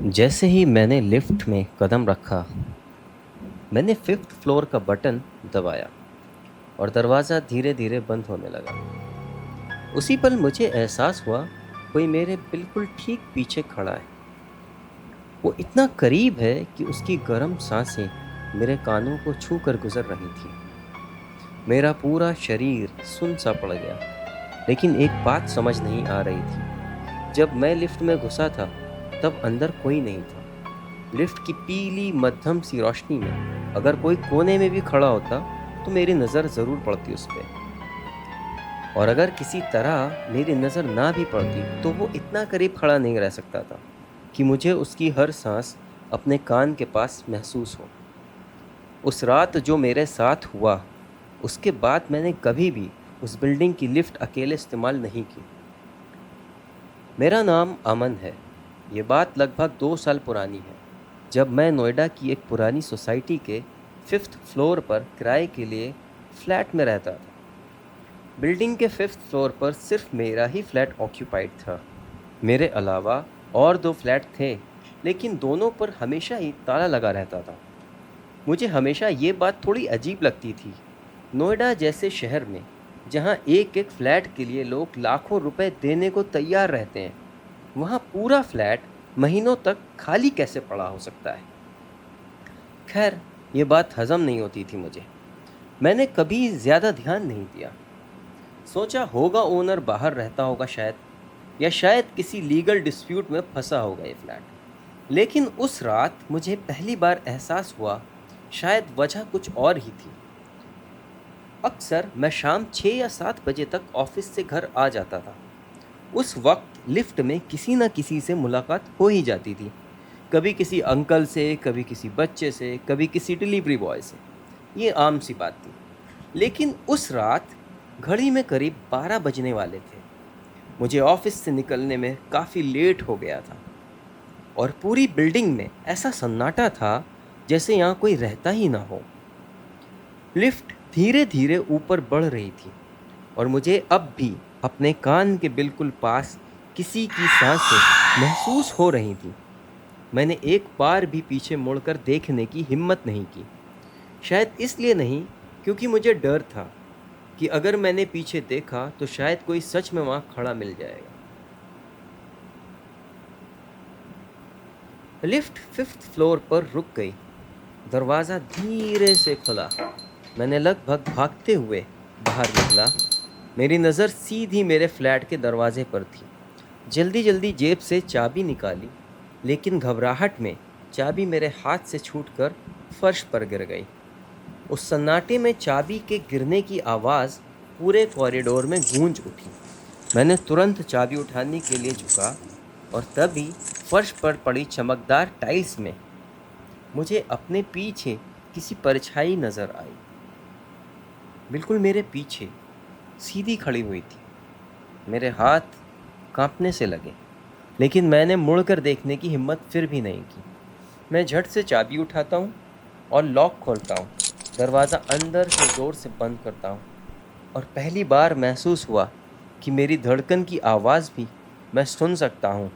जैसे ही मैंने लिफ्ट में कदम रखा, मैंने फिफ्थ फ्लोर का बटन दबाया और दरवाज़ा धीरे धीरे बंद होने लगा। उसी पल मुझे एहसास हुआ कोई मेरे बिल्कुल ठीक पीछे खड़ा है। वो इतना करीब है कि उसकी गर्म सांसें मेरे कानों को छू कर गुजर रही थी। मेरा पूरा शरीर सुन सा पड़ गया, लेकिन एक बात समझ नहीं आ रही थी। जब मैं लिफ्ट में घुसा था, तब अंदर कोई नहीं था। लिफ्ट की पीली मध्यम सी रोशनी में अगर कोई कोने में भी खड़ा होता तो मेरी नज़र ज़रूर पड़ती उस पर। और अगर किसी तरह मेरी नज़र ना भी पड़ती तो वो इतना करीब खड़ा नहीं रह सकता था कि मुझे उसकी हर सांस अपने कान के पास महसूस हो। उस रात जो मेरे साथ हुआ, उसके बाद मैंने कभी भी उस बिल्डिंग की लिफ्ट अकेले इस्तेमाल नहीं की। मेरा नाम अमन है। ये बात लगभग 2 साल पुरानी है, जब मैं नोएडा की एक पुरानी सोसाइटी के फिफ्थ फ्लोर पर किराए के लिए फ्लैट में रहता था। बिल्डिंग के फिफ्थ फ्लोर पर सिर्फ मेरा ही फ्लैट ऑक्यूपाइड था। मेरे अलावा और 2 फ्लैट थे, लेकिन दोनों पर हमेशा ही ताला लगा रहता था। मुझे हमेशा ये बात थोड़ी अजीब लगती थी। नोएडा जैसे शहर में, जहाँ एक एक फ्लैट के लिए लोग लाखों रुपए देने को तैयार रहते हैं, वहाँ पूरा फ्लैट महीनों तक खाली कैसे पड़ा हो सकता है। खैर, ये बात हजम नहीं होती थी मुझे। मैंने कभी ज़्यादा ध्यान नहीं दिया। सोचा होगा ओनर बाहर रहता होगा शायद, या शायद किसी लीगल डिस्प्यूट में फंसा होगा ये फ्लैट। लेकिन उस रात मुझे पहली बार एहसास हुआ, शायद वजह कुछ और ही थी। अक्सर मैं शाम 6 या 7 बजे तक ऑफिस से घर आ जाता था। उस वक्त लिफ्ट में किसी न किसी से मुलाकात हो ही जाती थी। कभी किसी अंकल से, कभी किसी बच्चे से, कभी किसी डिलीवरी बॉय से। ये आम सी बात थी। लेकिन उस रात घड़ी में करीब 12 बजने वाले थे। मुझे ऑफिस से निकलने में काफ़ी लेट हो गया था और पूरी बिल्डिंग में ऐसा सन्नाटा था जैसे यहाँ कोई रहता ही ना हो। लिफ्ट धीरे धीरे ऊपर बढ़ रही थी और मुझे अब भी अपने कान के बिल्कुल पास किसी की सांसें महसूस हो रही थी। मैंने एक बार भी पीछे मुड़कर देखने की हिम्मत नहीं की। शायद इसलिए नहीं, क्योंकि मुझे डर था कि अगर मैंने पीछे देखा तो शायद कोई सच में वहाँ खड़ा मिल जाएगा। लिफ्ट फिफ्थ फ्लोर पर रुक गई। दरवाज़ा धीरे से खुला। मैंने लगभग भागते हुए बाहर निकला। मेरी नज़र सीधी मेरे फ्लैट के दरवाजे पर थी। जल्दी जल्दी जेब से चाबी निकाली, लेकिन घबराहट में चाबी मेरे हाथ से छूटकर फर्श पर गिर गई। उस सन्नाटे में चाबी के गिरने की आवाज़ पूरे कॉरिडोर में गूंज उठी। मैंने तुरंत चाबी उठाने के लिए झुका और तभी फर्श पर पड़ी चमकदार टाइल्स में मुझे अपने पीछे किसी परछाई नज़र आई। बिल्कुल मेरे पीछे सीधी खड़ी हुई थी। मेरे हाथ कांपने से लगे, लेकिन मैंने मुड़कर देखने की हिम्मत फिर भी नहीं की। मैं झट से चाबी उठाता हूँ और लॉक खोलता हूँ। दरवाज़ा अंदर से ज़ोर से बंद करता हूँ और पहली बार महसूस हुआ कि मेरी धड़कन की आवाज़ भी मैं सुन सकता हूँ।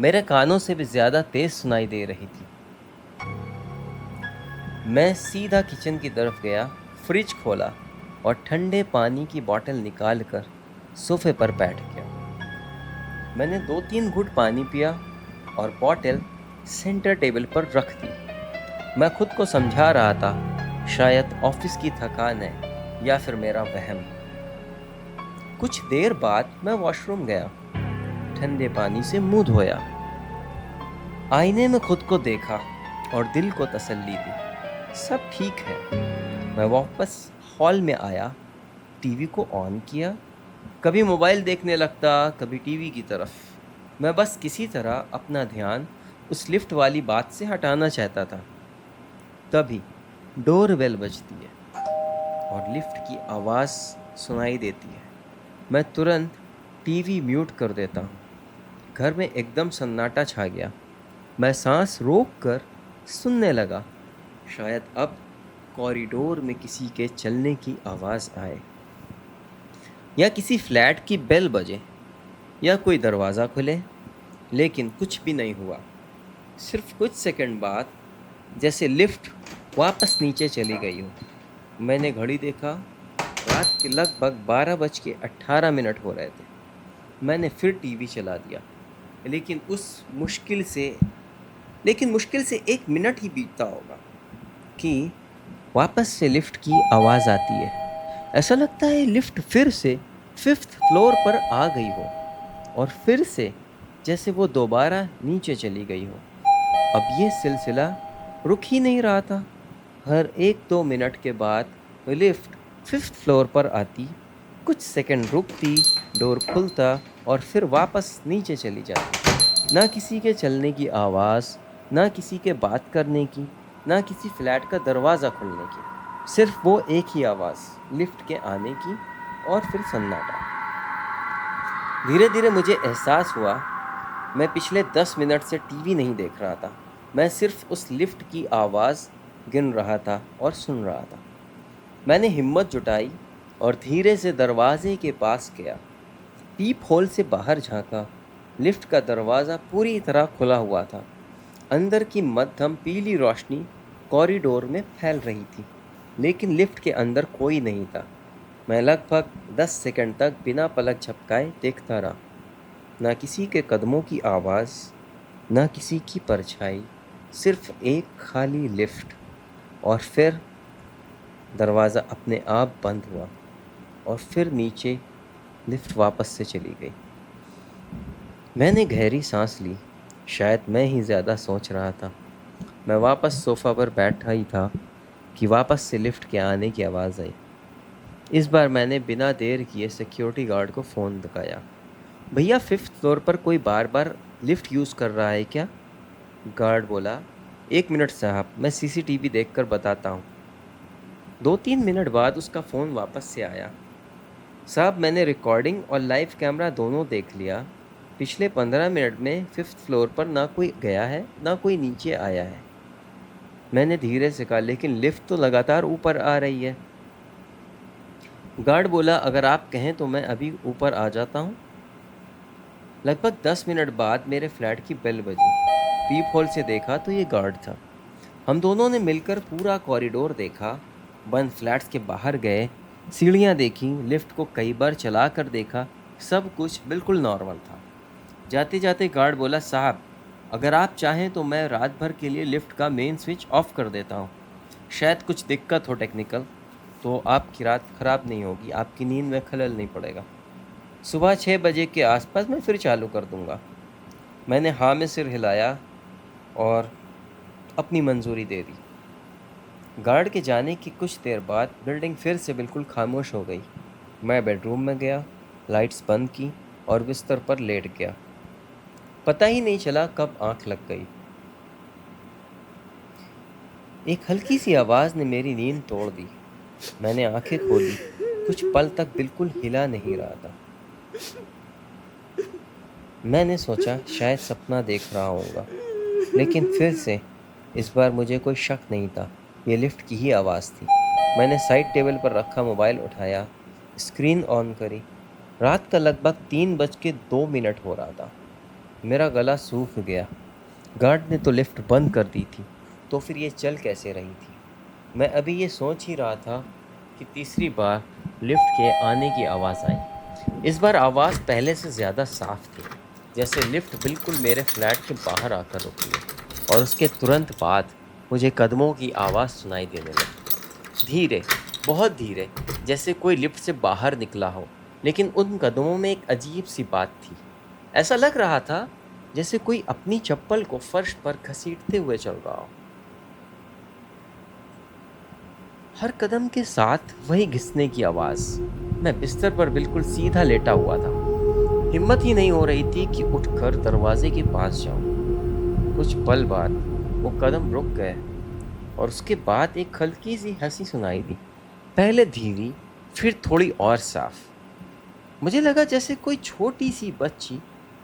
मेरे कानों से भी ज़्यादा तेज़ सुनाई दे रही थी। मैं सीधा किचन की तरफ गया, फ्रिज खोला और ठंडे पानी की बोतल निकाल कर सोफे पर बैठ गया। मैंने 2-3 घूंट पानी पिया और बोतल सेंटर टेबल पर रख दी। मैं खुद को समझा रहा था, शायद ऑफिस की थकान है या फिर मेरा वहम। कुछ देर बाद मैं वॉशरूम गया, ठंडे पानी से मुंह धोया, आईने में खुद को देखा और दिल को तसल्ली दी, सब ठीक है। मैं वापस हॉल में आया, टीवी को ऑन किया। कभी मोबाइल देखने लगता, कभी टीवी की तरफ। मैं बस किसी तरह अपना ध्यान उस लिफ्ट वाली बात से हटाना चाहता था। तभी डोर बेल बजती है और लिफ्ट की आवाज़ सुनाई देती है। मैं तुरंत टीवी म्यूट कर देता हूँ। घर में एकदम सन्नाटा छा गया। मैं सांस रोक कर सुनने लगा, शायद अब कॉरिडोर में किसी के चलने की आवाज़ आए, या किसी फ्लैट की बेल बजे, या कोई दरवाज़ा खुले। लेकिन कुछ भी नहीं हुआ। सिर्फ कुछ सेकंड बाद जैसे लिफ्ट वापस नीचे चली गई हो। मैंने घड़ी देखा, रात के लगभग 12:18 हो रहे थे। मैंने फिर टीवी चला दिया, लेकिन मुश्किल से 1 मिनट ही बीतता होगा कि वापस से लिफ्ट की आवाज़ आती है। ऐसा लगता है लिफ्ट फिर से 5th फ्लोर पर आ गई हो, और फिर से जैसे वो दोबारा नीचे चली गई हो। अब ये सिलसिला रुक ही नहीं रहा था। हर 1-2 मिनट के बाद लिफ्ट 5th फ्लोर पर आती, कुछ सेकंड रुकती, डोर खुलता और फिर वापस नीचे चली जाती। ना किसी के चलने की आवाज़, ना किसी के बात करने की, ना किसी फ्लैट का दरवाज़ा खुलने की। सिर्फ वो एक ही आवाज़, लिफ्ट के आने की, और फिर सन्नाटा। धीरे धीरे मुझे एहसास हुआ मैं पिछले 10 मिनट से टीवी नहीं देख रहा था। मैं सिर्फ उस लिफ्ट की आवाज़ गिन रहा था और सुन रहा था। मैंने हिम्मत जुटाई और धीरे से दरवाजे के पास गया। पीप होल से बाहर झांका। लिफ्ट का दरवाज़ा पूरी तरह खुला हुआ था। अंदर की मध्यम पीली रोशनी कॉरिडोर में फैल रही थी, लेकिन लिफ्ट के अंदर कोई नहीं था। मैं लगभग 10 सेकंड तक बिना पलक झपकाए देखता रहा। ना किसी के कदमों की आवाज़, ना किसी की परछाई, सिर्फ एक खाली लिफ्ट। और फिर दरवाज़ा अपने आप बंद हुआ और फिर नीचे लिफ्ट वापस से चली गई। मैंने गहरी सांस ली। शायद मैं ही ज़्यादा सोच रहा था। मैं वापस सोफ़ा पर बैठा ही था कि वापस से लिफ्ट के आने की आवाज़ आई। इस बार मैंने बिना देर किए सिक्योरिटी गार्ड को फ़ोन लगाया। भैया, 5th फ्लोर पर कोई बार बार लिफ्ट यूज़ कर रहा है क्या? गार्ड बोला, 1 मिनट साहब, मैं सीसीटीवी देखकर बताता हूँ। 2-3 मिनट बाद उसका फ़ोन वापस से आया। साहब, मैंने रिकॉर्डिंग और लाइव कैमरा दोनों देख लिया। पिछले 15 मिनट में 5th फ्लोर पर ना कोई गया है, ना कोई नीचे आया है। मैंने धीरे से कहा, लेकिन लिफ्ट तो लगातार ऊपर आ रही है। गार्ड बोला, अगर आप कहें तो मैं अभी ऊपर आ जाता हूँ। लगभग 10 मिनट बाद मेरे फ्लैट की बेल बजी। पीप होल से देखा तो ये गार्ड था। हम दोनों ने मिलकर पूरा कॉरिडोर देखा, बंद फ्लैट्स के बाहर गए, सीढ़ियाँ देखी, लिफ्ट को कई बार चला कर देखा। सब कुछ बिल्कुल नॉर्मल था। जाते जाते गार्ड बोला, साहब, अगर आप चाहें तो मैं रात भर के लिए लिफ्ट का मेन स्विच ऑफ कर देता हूँ। शायद कुछ दिक्कत हो टेक्निकल, तो आपकी रात ख़राब नहीं होगी, आपकी नींद में खलल नहीं पड़ेगा। सुबह 6 बजे के आसपास मैं फिर चालू कर दूँगा। मैंने हाँ में सिर हिलाया और अपनी मंजूरी दे दी। गार्ड के जाने की कुछ देर बाद बिल्डिंग फिर से बिल्कुल खामोश हो गई। मैं बेडरूम में गया, लाइट्स बंद की और बिस्तर पर लेट गया। पता ही नहीं चला कब आंख लग गई। एक हल्की सी आवाज़ ने मेरी नींद तोड़ दी। मैंने आंखें खोली। कुछ पल तक बिल्कुल हिला नहीं रहा था। मैंने सोचा शायद सपना देख रहा होगा, लेकिन फिर से इस बार मुझे कोई शक नहीं था। ये लिफ्ट की ही आवाज़ थी। मैंने साइड टेबल पर रखा मोबाइल उठाया, स्क्रीन ऑन करी। रात का लगभग 3:02 हो रहा था। मेरा गला सूख गया। गार्ड ने तो लिफ्ट बंद कर दी थी, तो फिर ये चल कैसे रही थी? मैं अभी ये सोच ही रहा था कि तीसरी बार लिफ्ट के आने की आवाज़ आई। इस बार आवाज़ पहले से ज़्यादा साफ थी, जैसे लिफ्ट बिल्कुल मेरे फ्लैट के बाहर आकर रुकी है। और उसके तुरंत बाद मुझे कदमों की आवाज़ सुनाई देने लगी। धीरे, बहुत धीरे, जैसे कोई लिफ्ट से बाहर निकला हो। लेकिन उन कदमों में एक अजीब सी बात थी। ऐसा लग रहा था जैसे कोई अपनी चप्पल को फर्श पर घसीटते हुए चल रहा हो। हर कदम के साथ वही घिसने की आवाज़। मैं बिस्तर पर बिल्कुल सीधा लेटा हुआ था। हिम्मत ही नहीं हो रही थी कि उठकर दरवाजे के पास जाऊं। कुछ पल बाद वो कदम रुक गए और उसके बाद एक हल्की सी हंसी सुनाई दी। पहले धीमी, फिर थोड़ी और साफ। मुझे लगा जैसे कोई छोटी सी बच्ची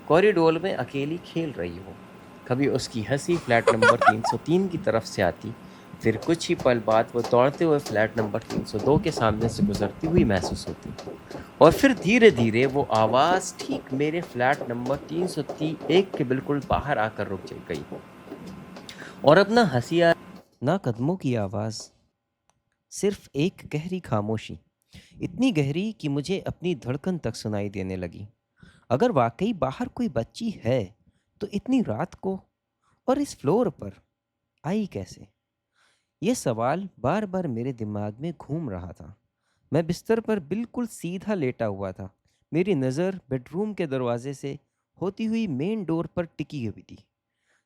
कॉरिडोर में अकेली खेल रही हो। कभी उसकी हंसी फ्लैट नंबर 303 की तरफ से आती, फिर कुछ ही पल बाद वो दौड़ते हुए फ्लैट नंबर 302 के सामने से गुजरती हुई महसूस होती। और फिर धीरे धीरे वो आवाज़ ठीक मेरे फ्लैट नंबर 301 के बिल्कुल बाहर आकर रुक गई। और अब ना हंसी आ ना कदमों की आवाज़, सिर्फ एक गहरी खामोशी, इतनी गहरी कि मुझे अपनी धड़कन तक सुनाई देने लगी। अगर वाकई बाहर कोई बच्ची है तो इतनी रात को और इस फ्लोर पर आई कैसे? ये सवाल बार बार मेरे दिमाग में घूम रहा था। मैं बिस्तर पर बिल्कुल सीधा लेटा हुआ था। मेरी नज़र बेडरूम के दरवाजे से होती हुई मेन डोर पर टिकी हुई थी।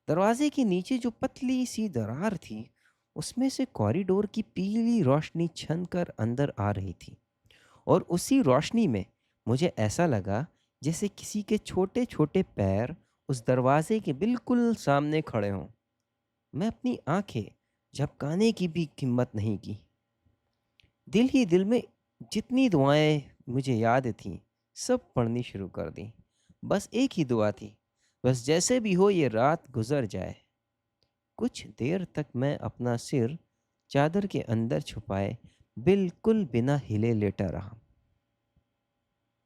दरवाजे के नीचे जो पतली सी दरार थी, उसमें से कॉरिडोर की पीली रोशनी छन कर अंदर आ रही थी। और उसी रोशनी में मुझे ऐसा लगा जैसे किसी के छोटे छोटे पैर उस दरवाजे के बिल्कुल सामने खड़े हों। मैं अपनी आंखें झपकाने की भी हिम्मत नहीं की। दिल ही दिल में जितनी दुआएं मुझे याद थीं, सब पढ़नी शुरू कर दी। बस एक ही दुआ थी, बस जैसे भी हो ये रात गुजर जाए। कुछ देर तक मैं अपना सिर चादर के अंदर छुपाए बिल्कुल बिना हिले लेटा रहा।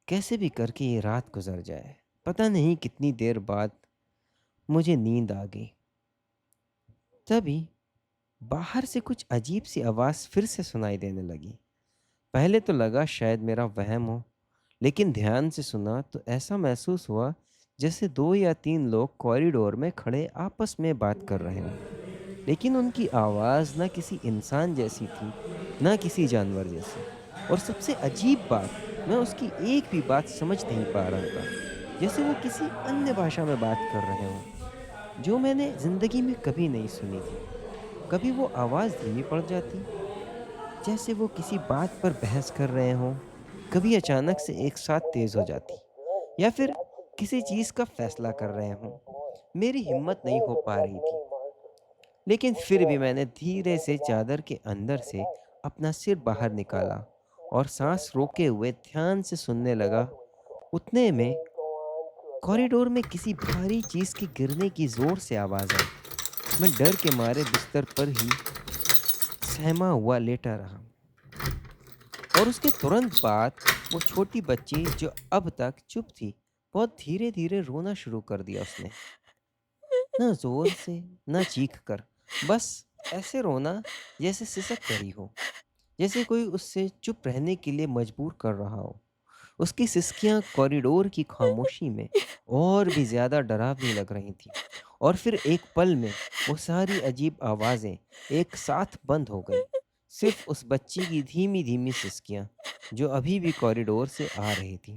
कैसे भी करके ये रात गुजर जाए। पता नहीं कितनी देर बाद मुझे नींद आ गई। तभी बाहर से कुछ अजीब सी आवाज़ फिर से सुनाई देने लगी। पहले तो लगा शायद मेरा वहम हो, लेकिन ध्यान से सुना तो ऐसा महसूस हुआ जैसे दो या तीन लोग कॉरिडोर में खड़े आपस में बात कर रहे हों। लेकिन उनकी आवाज़ ना किसी इंसान जैसी थी, ना किसी जानवर जैसी। और सबसे अजीब बात, मैं उसकी एक भी बात समझ नहीं पा रहा था। जैसे वो किसी अन्य भाषा में बात कर रहे हों, जो मैंने ज़िंदगी में कभी नहीं सुनी थी। कभी वो आवाज़ धीमी पड़ जाती, जैसे वो किसी बात पर बहस कर रहे हों। कभी अचानक से एक साथ तेज़ हो जाती, या फिर किसी चीज़ का फ़ैसला कर रहे हों। मेरी हिम्मत नहीं हो पा रही थी। लेकिन फिर भी मैंने धीरे से चादर के अंदर से अपना सिर बाहर निकाला और सांस रोके हुए ध्यान से सुनने लगा। उतने में कॉरिडोर में किसी भारी चीज के गिरने की जोर से आवाज आई। मैं डर के मारे बिस्तर पर ही सहमा हुआ लेटा रहा। और उसके तुरंत बाद वो छोटी बच्ची जो अब तक चुप थी, बहुत धीरे धीरे रोना शुरू कर दिया उसने। ना जोर से, ना चीख कर, बस ऐसे रोना जैसे सिसक रही हो, जैसे कोई उससे चुप रहने के लिए मजबूर कर रहा हो। उसकी सिसकियां कॉरिडोर की खामोशी में और भी ज्यादा डरावनी लग रही थी। और फिर एक पल में वो सारी अजीब आवाजें एक साथ बंद हो गईं। सिर्फ उस बच्ची की धीमी धीमी सिसकियां जो अभी भी कॉरिडोर से आ रही थी।